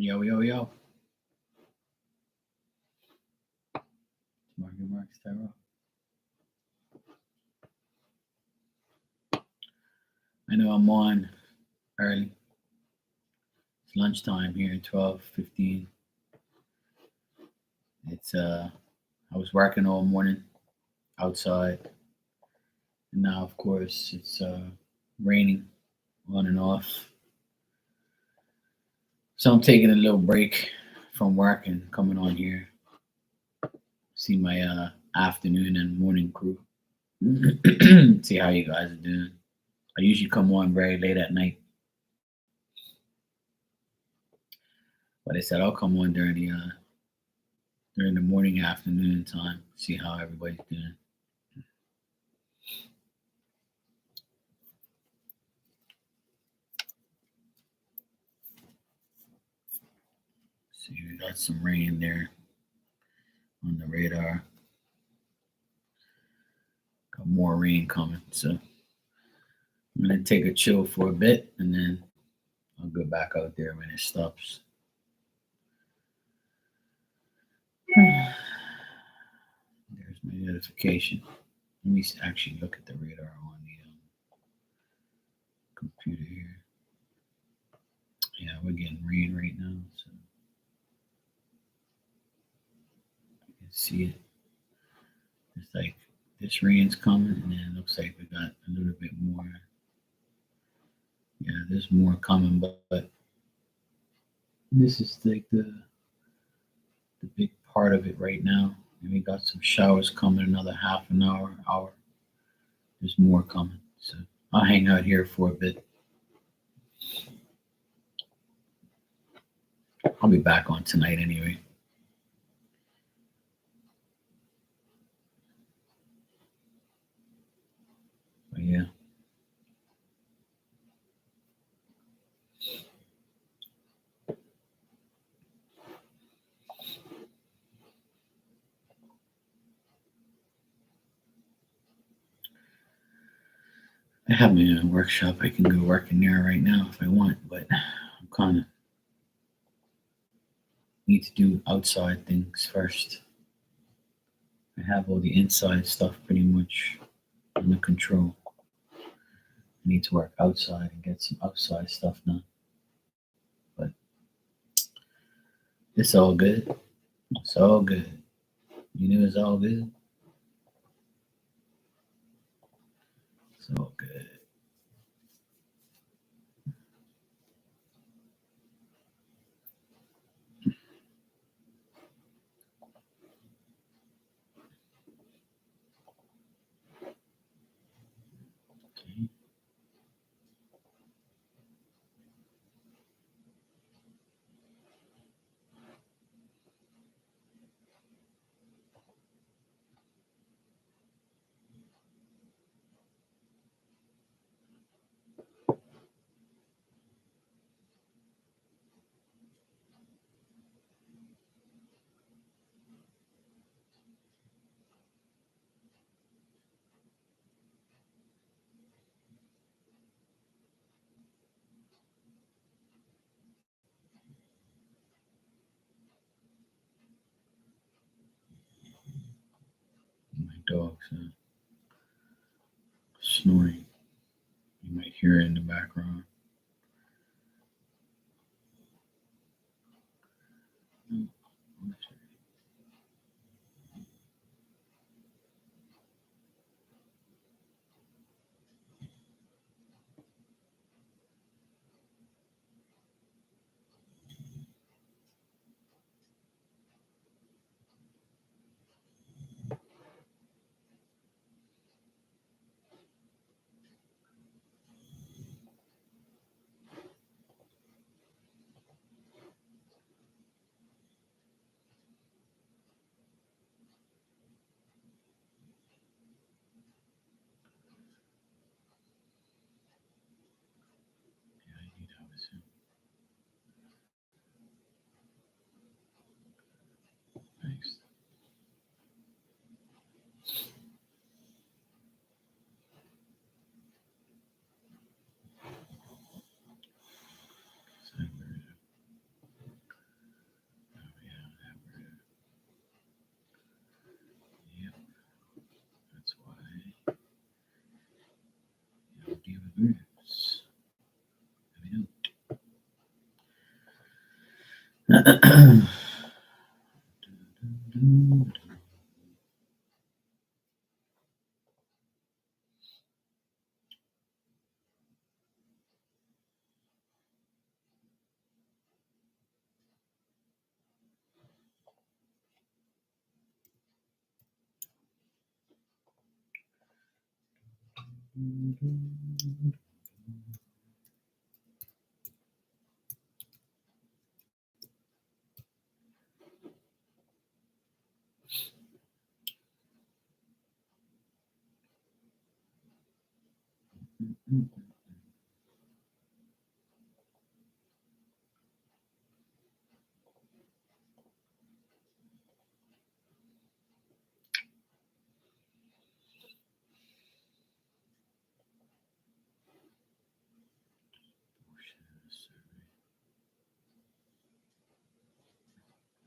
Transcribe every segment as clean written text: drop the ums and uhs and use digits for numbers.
Yo, yo, yo. Marky Tyrell. I know I'm on early. It's lunchtime here at 12:15. I was working all morning outside, and now of course it's raining on and off. So I'm taking a little break from work and coming on here, see my afternoon and morning crew. See how you guys are doing. I usually come on very late at night, but I said I'll come on during the morning afternoon time, see how everybody's doing. See, we got some rain there on the radar. Got more rain coming, so I'm gonna take a chill for a bit, and then I'll go back out there when it stops. There's my notification. Let me actually look at the radar on the computer here. Yeah, we're getting rain right now, so you can see it. It's like this rain's coming, and then it looks like we got a little bit more. Yeah, there's more coming, but this is like the big part of it right now. And we got some showers coming another half an hour. There's more coming. So I'll hang out here for a bit. I'll be back on tonight anyway. But yeah. I have my own workshop. I can go work in there right now if I want, but I'm kind of need to do outside things first. I have all the inside stuff pretty much under control. I need to work outside and get some outside stuff done. But it's all good. It's all good. You know, it's all good. It's all good. Okay. My dog's snoring. You might hear it in the background.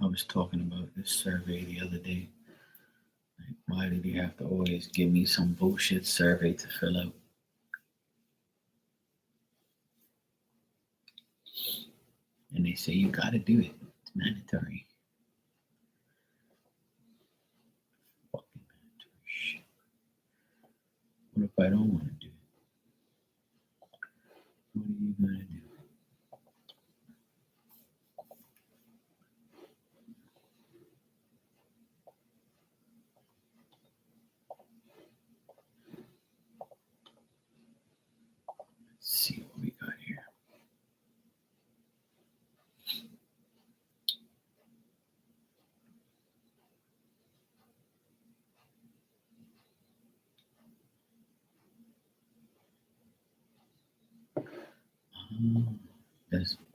I was talking about this survey the other day. Like, why did he have to always give me some bullshit survey to fill out? And they say you gotta do it. It's mandatory. Fucking mandatory shit. What if I don't want to do it? What are you gonna do? Let's see what we got here.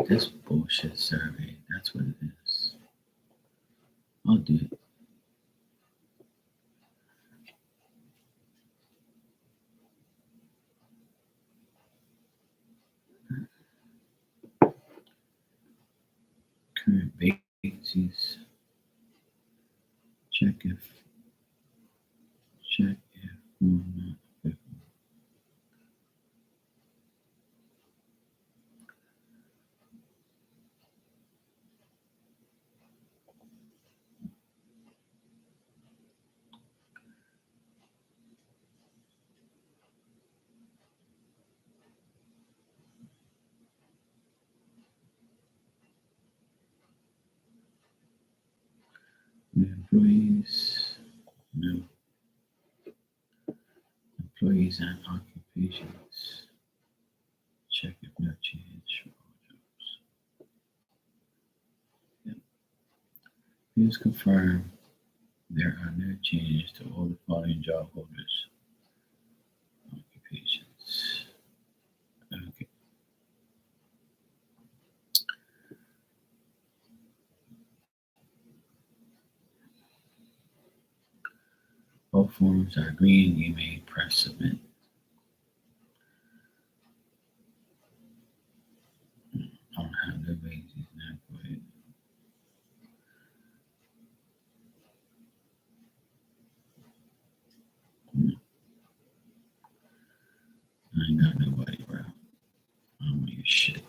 This bullshit survey. That's what it is. I'll do it. Current vacancies. Check if one not applicable. New employees. No. Employees and occupations. Check if no change for all jobs. Yep. Please confirm there are no changes to all the following job holders. Occupations. Okay. Both forms are green. You may press submit. I don't have the vacancies now. Go ahead. I ain't got nobody, bro. I don't want your shit.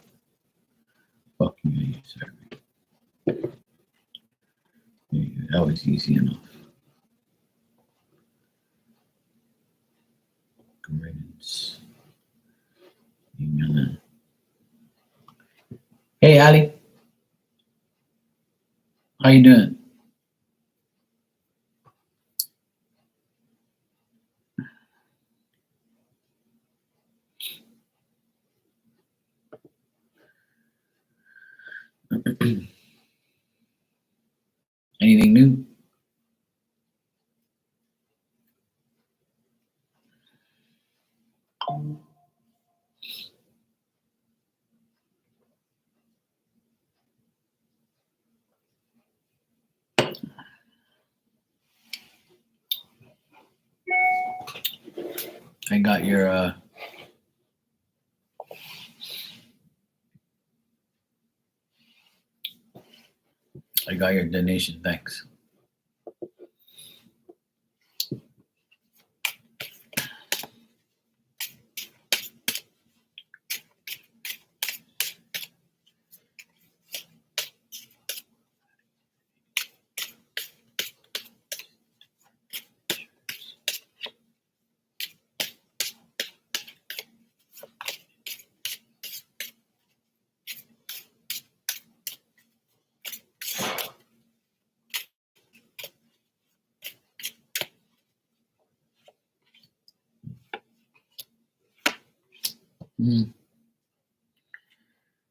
Fuck you and your survey. There you go. That was easy enough. Riddance. Email. Hey, Ali. How you doing? Anything new? I got your donation. Thanks. Mm.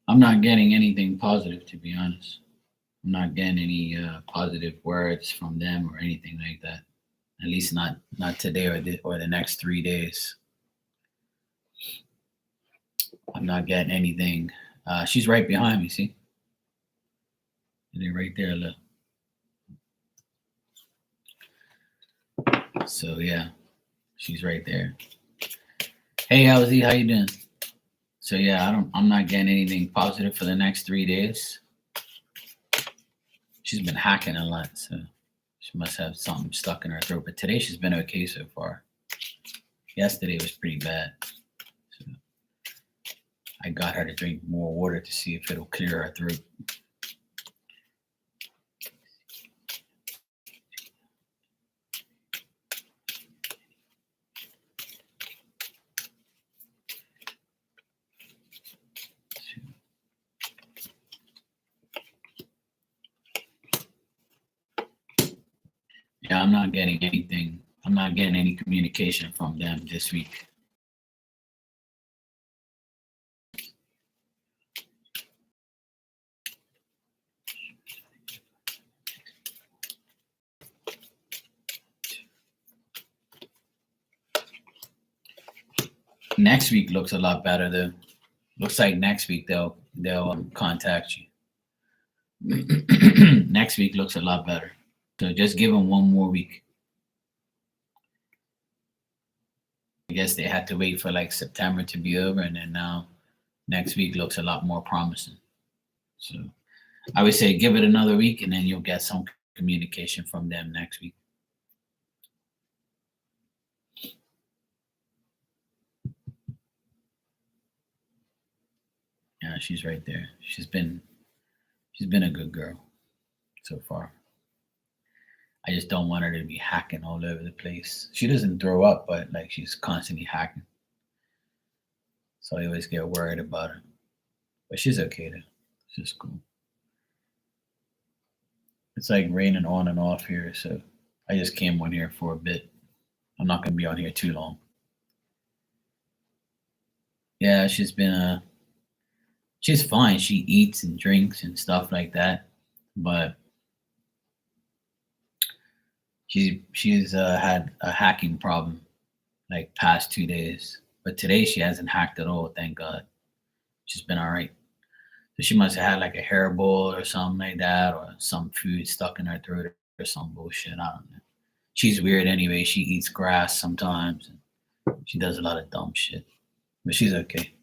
I'm not getting anything positive, to be honest. I'm not getting any positive words from them or anything like that. At least not today or the next 3 days. I'm not getting anything. She's right behind me. See, they're right there. Look. So yeah, she's right there. Hey, LZ, how you doing? So yeah, I'm not getting anything positive for the next 3 days. She's been hacking a lot, so she must have something stuck in her throat. But today she's been okay so far. Yesterday was pretty bad. So I got her to drink more water to see if it'll clear her throat. Yeah, I'm not getting anything. I'm not getting any communication from them this week. Next week looks a lot better though. Looks like next week they'll contact you. Next week looks a lot better. So just give them one more week. I guess they had to wait for like September to be over, and then now next week looks a lot more promising. So I would say give it another week, and then you'll get some communication from them next week. Yeah, she's right there. She's been a good girl so far. I just don't want her to be hacking all over the place. She doesn't throw up, but like she's constantly hacking. So I always get worried about her. But she's okay though. She's cool. It's like raining on and off here, so I just came on here for a bit. I'm not gonna be on here too long. Yeah, she's fine. She eats and drinks and stuff like that, but she's had a hacking problem like past 2 days. But today she hasn't hacked at all, thank God. She's been all right. So she must have had like a hairball or something like that, or some food stuck in her throat or some bullshit. I don't know. She's weird anyway. She eats grass sometimes. She does a lot of dumb shit, but she's okay.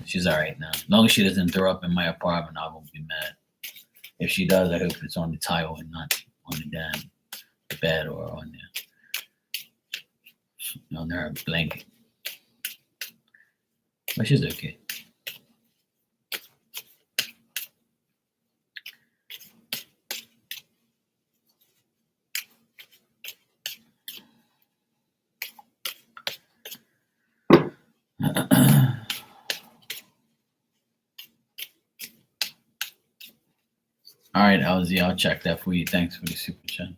She's all right now. As long as she doesn't throw up in my apartment, I won't be mad. If she does, I hope it's on the tile and not on the damn bed or on her blanket. But she's okay. All right, LZ, I'll check that for you. Thanks for the super chat.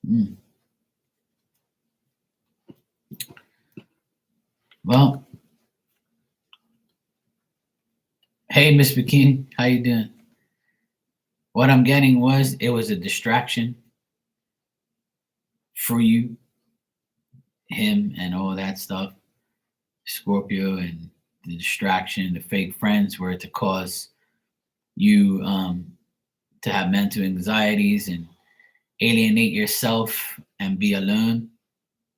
Mm. Well, hey, Miss Bikini, how you doing? What I'm getting it was a distraction for you, him, and all that stuff. Scorpio and the distraction, the fake friends were to cause you to have mental anxieties and alienate yourself and be alone.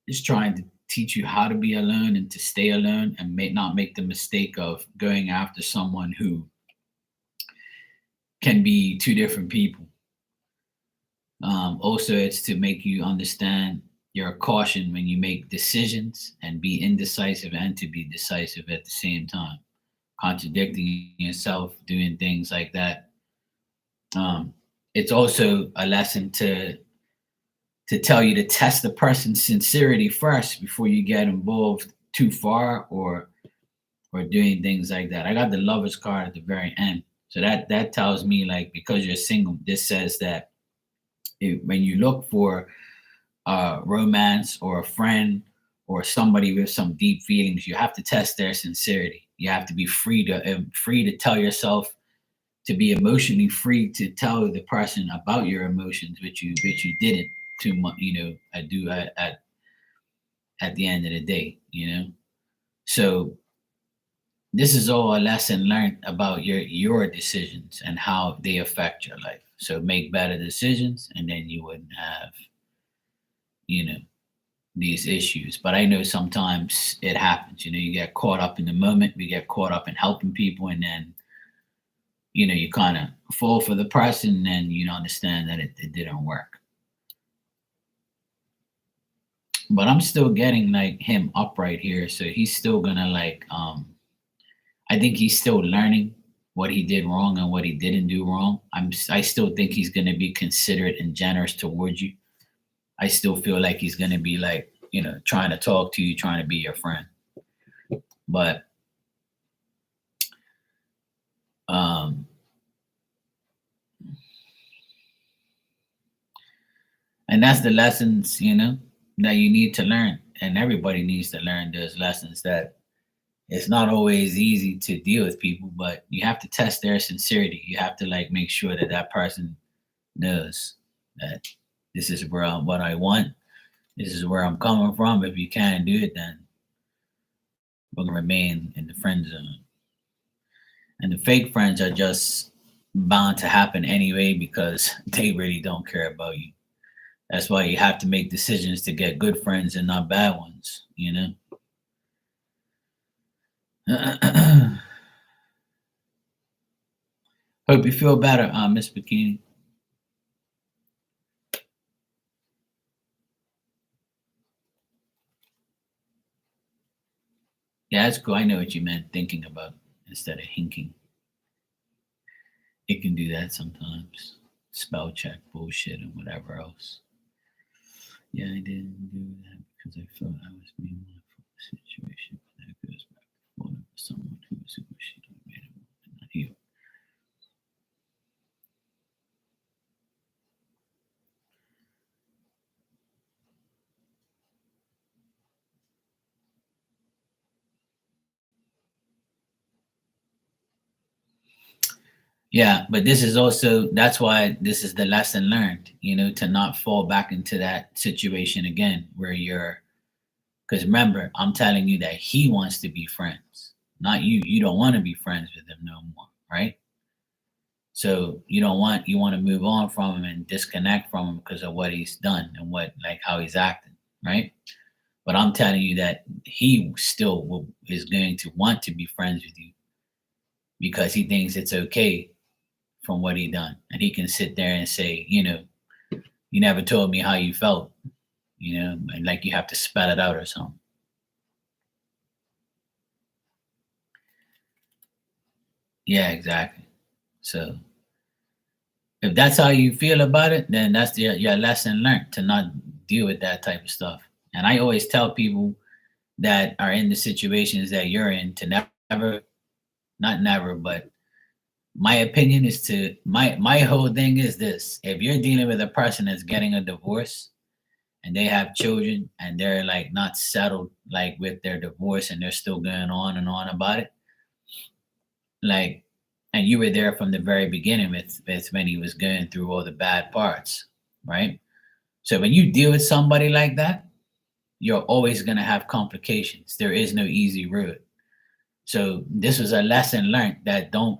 It's trying to teach you how to be alone and to stay alone and not make the mistake of going after someone who can be two different people. Also, it's to make you understand your caution when you make decisions and be indecisive and to be decisive at the same time, contradicting yourself, doing things like that. It's also a lesson to to tell you to test the person's sincerity first before you get involved too far or doing things like that. I got the lover's card at the very end. So that tells me, like, because you're single, this says that when you look for romance or a friend or somebody with some deep feelings, you have to test their sincerity. You have to be free to tell yourself, to be emotionally free to tell the person about your emotions, which you didn't too much, I do at the end of the day. So this is all a lesson learned about your decisions and how they affect your life. So make better decisions, and then you wouldn't have, you know, these issues. But I know sometimes it happens. You get caught up in the moment. We get caught up in helping people, and then you kind of fall for the person, and then you understand that it didn't work. But I'm still getting like him up right here, so he's still gonna like I think he's still learning what he did wrong and what he didn't do wrong. I still think he's gonna be considerate and generous towards you. I still feel like he's gonna be like, trying to talk to you, trying to be your friend. But um and that's the lessons, that you need to learn. And everybody needs to learn those lessons, that it's not always easy to deal with people, but you have to test their sincerity. You have to like make sure that that person knows that this is what I want. This is where I'm coming from. If you can't do it, then we're gonna remain in the friend zone. And the fake friends are just bound to happen anyway because they really don't care about you. That's why you have to make decisions to get good friends and not bad ones. Hope you feel better, Miss Bikini. Yeah, that's cool. I know what you meant, thinking about instead of hinking. It can do that sometimes. Spell check, bullshit, and whatever else. Yeah, I didn't do that because I felt I was being mindful of the situation. But that goes back to falling for someone who was emotionally available and not healed. Yeah, but this is also, that's why this is the lesson learned, to not fall back into that situation again where because remember, I'm telling you that he wants to be friends, not you. You don't want to be friends with him no more, right? So you want to move on from him and disconnect from him because of what he's done and like how he's acting, right? But I'm telling you that he still is going to want to be friends with you because he thinks it's okay from what he done, and he can sit there and say, you never told me how you felt, and like you have to spell it out or something. Yeah, exactly. So if that's how you feel about it, then that's your lesson learned, to not deal with that type of stuff. And I always tell people that are in the situations that you're in to never, not never, but my opinion is to my whole thing is this: if you're dealing with a person that's getting a divorce and they have children and they're like not settled like with their divorce and they're still going on and on about it, like, and you were there from the very beginning with when he was going through all the bad parts, right? So when you deal with somebody like that, you're always going to have complications. There is no easy road. So this was a lesson learned, that don't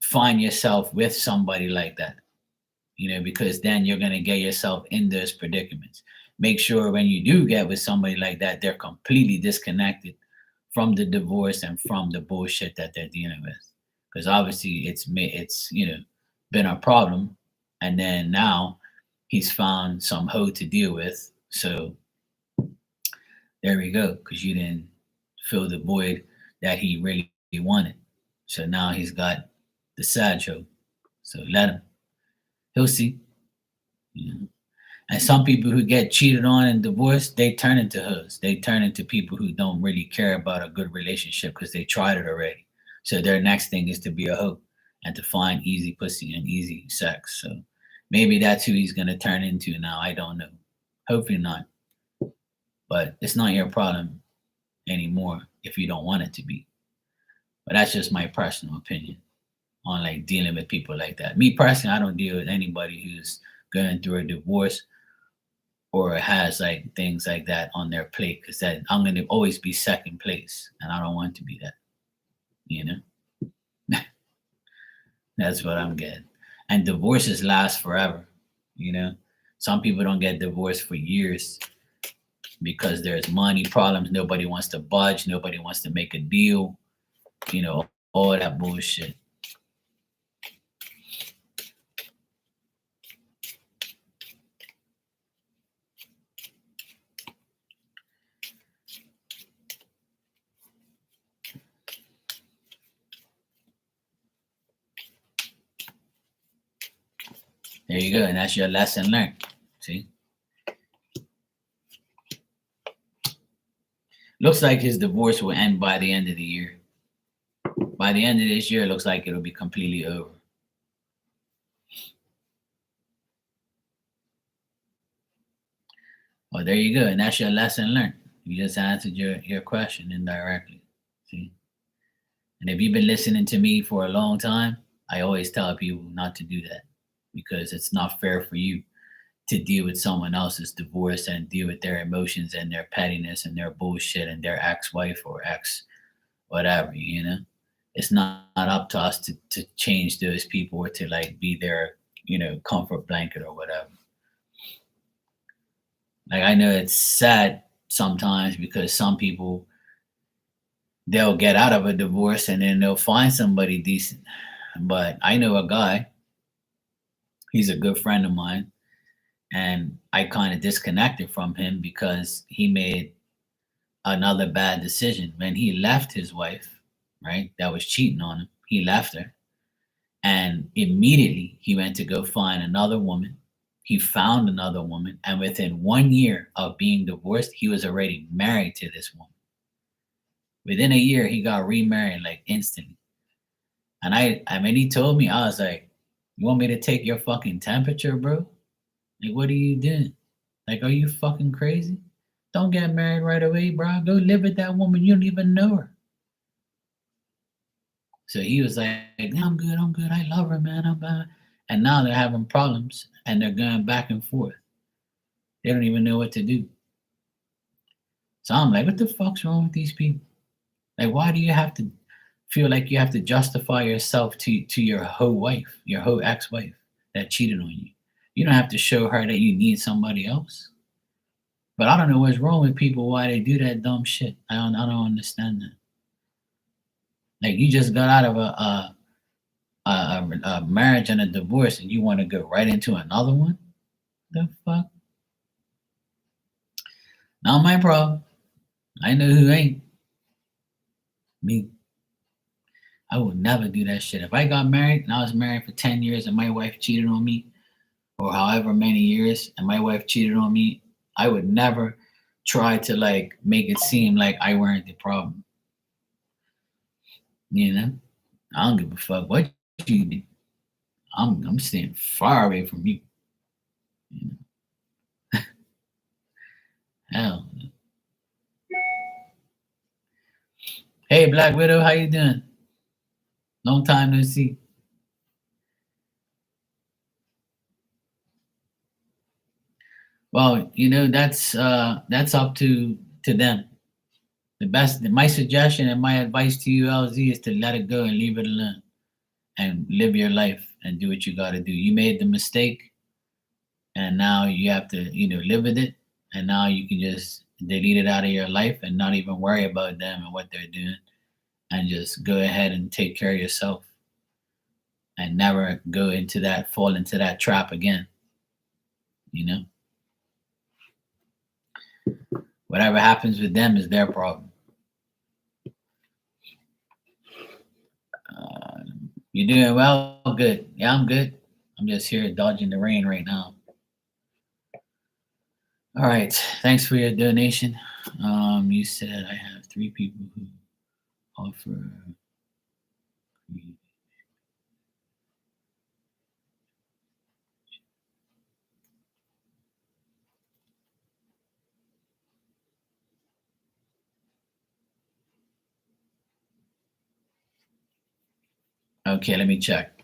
find yourself with somebody like that, because then you're going to get yourself in those predicaments. Make sure when you do get with somebody like that, they're completely disconnected from the divorce and from the bullshit that they're dealing with. Because obviously it's been a problem, and then now he's found some hoe to deal with. So there we go, because you didn't fill the void that he really wanted. So now he's got the sad hoe. So let him. He'll see. You know. And some people who get cheated on and divorced, they turn into hoods. They turn into people who don't really care about a good relationship because they tried it already. So their next thing is to be a hoe and to find easy pussy and easy sex. So maybe that's who he's gonna turn into now. I don't know. Hopefully not. But it's not your problem anymore if you don't want it to be. But that's just my personal opinion on like dealing with people like that. Me personally, I don't deal with anybody who's going through a divorce or has like things like that on their plate because that I'm gonna always be second place, and I don't want to be that. You know, that's what I'm getting. And divorces last forever. You know, some people don't get divorced for years because there's money problems. Nobody wants to budge. Nobody wants to make a deal. You know, all that bullshit. There you go, and that's your lesson learned. See, looks like his divorce will end by the end of the year. By the end of this year, it looks like it'll be completely over. Well, there you go, and that's your lesson learned. You just answered your question indirectly. See, and if you've been listening to me for a long time, I always tell people not to do that because it's not fair for you to deal with someone else's divorce and deal with their emotions and their pettiness and their bullshit and their ex-wife or ex whatever. You know, it's not up to us to change those people or to like be their comfort blanket or whatever. Like I know it's sad sometimes because some people they'll get out of a divorce and then they'll find somebody decent. But I know a guy, he's a good friend of mine, and I kind of disconnected from him because he made another bad decision. When he left his wife, right, that was cheating on him, he left her. And immediately he went to go find another woman. He found another woman. And within 1 year of being divorced, he was already married to this woman. Within a year, he got remarried like instantly. And I mean, he told me, I was like, you want me to take your fucking temperature, bro? Like, what are you doing? Like, are you fucking crazy? Don't get married right away, bro. Go live with that woman. You don't even know her. So he was like, "No, I'm good. I'm good. I love her, man. And now they're having problems and they're going back and forth. They don't even know what to do. So I'm like, what the fuck's wrong with these people? Like, why do you have to feel like you have to justify yourself to your hoe wife, your hoe ex-wife that cheated on you? You don't have to show her that you need somebody else. But I don't know what's wrong with people why they do that dumb shit. I don't understand that. Like you just got out of a marriage and a divorce and you want to go right into another one? The fuck? Not my problem. I know who ain't. Me. I would never do that shit. If I got married and I was married for 10 years and my wife cheated on me, or however many years, and my wife cheated on me, I would never try to like make it seem like I weren't the problem. You know? I don't give a fuck what you do. I'm staying far away from you. You know? Hell. Hey Black Widow, how you doing? Long time no see. Well, that's up to them. The best my suggestion and my advice to you, LZ, is to let it go and leave it alone and live your life and do what you gotta do. You made the mistake and now you have to, live with it. And now you can just delete it out of your life and not even worry about them and what they're doing and just go ahead and take care of yourself and never fall into that trap again. You know, whatever happens with them is their problem. Uh, you doing well? Good. Yeah, I'm good. I'm just here dodging the rain right now. All right. Thanks for your donation. You said I have 3 people who offer. Okay, let me check.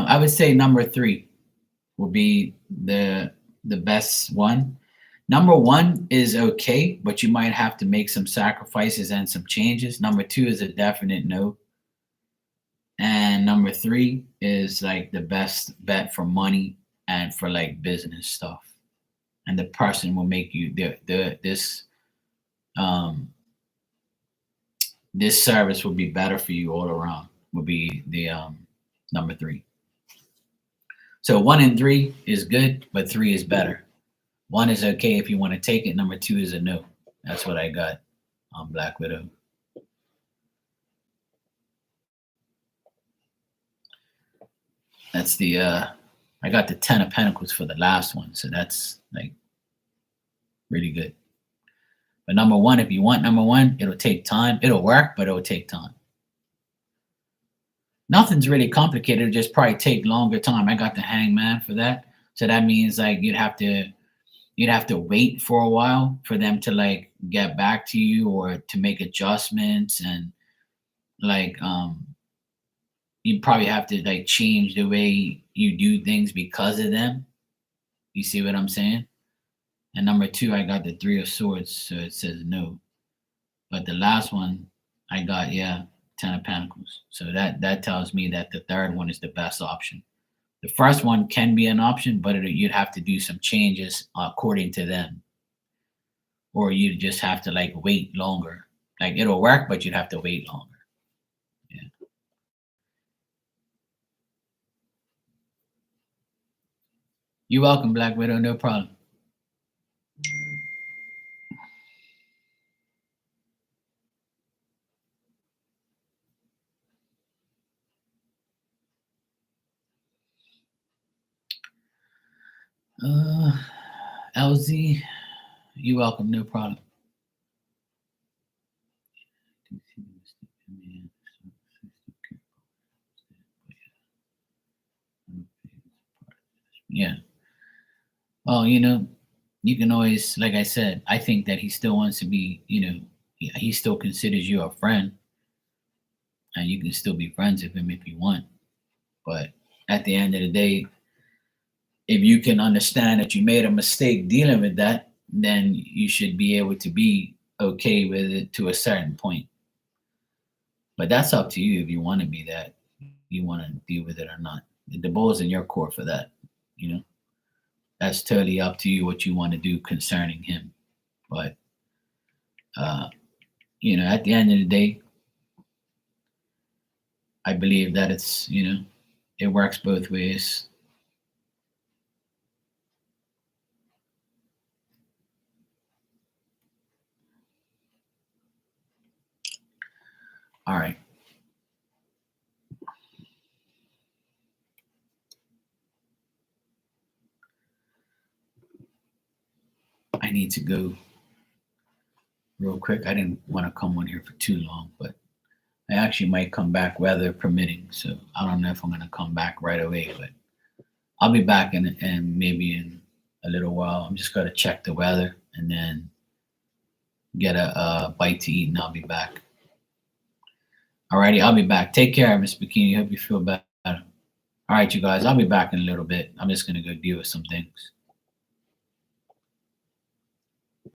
I would say number 3 will be the best one. Number 1 is okay, but you might have to make some sacrifices and some changes. Number 2 is a definite no. And number 3 is like the best bet for money and for like business stuff. And the person will make you um this service will be better for you all around. Will be the number 3. So 1 and 3 is good, but 3 is better. 1 is okay if you want to take it. Number 2 is a no. That's what I got on Black Widow. That's the I got the 10 of Pentacles for the last one, so that's like really good. But number 1, if you want number 1, it'll take time. It'll work, but it'll take time. Nothing's really complicated. It'll just probably take longer time. I got the Hangman for that. So that means like you'd have to wait for a while for them to like get back to you or to make adjustments, and like you probably have to like change the way you do things because of them. You see what I'm saying? And number 2, I got the 3 of Swords, so it says no. But the last one, I got 10 of Pentacles. So that tells me that the third one is the best option. The first one can be an option, but you'd have to do some changes according to them, or you just have to like wait longer. Like it'll work, but you'd have to wait longer. Yeah. You're welcome, Black Widow. No problem. LZ, you welcome, no problem. Yeah. Well, you can always, like I said, I think that he still wants to be, he still considers you a friend, and you can still be friends with him if you want. But at the end of the day, if you can understand that you made a mistake dealing with that, then you should be able to be okay with it to a certain point. But that's up to you if you want to be that, you want to deal with it or not. The ball's in your court for that, you know. That's totally up to you what you want to do concerning him. But at the end of the day, I believe that it works both ways. All right. I need to go real quick. I didn't want to come on here for too long, but I actually might come back weather permitting. So I don't know if I'm going to come back right away, but I'll be back in maybe in a little while. I'm just going to check the weather and then get a bite to eat, and I'll be back. Alrighty, I'll be back. Take care, Miss Bikini. Hope you feel better. All right, you guys, I'll be back in a little bit. I'm just going to go deal with some things.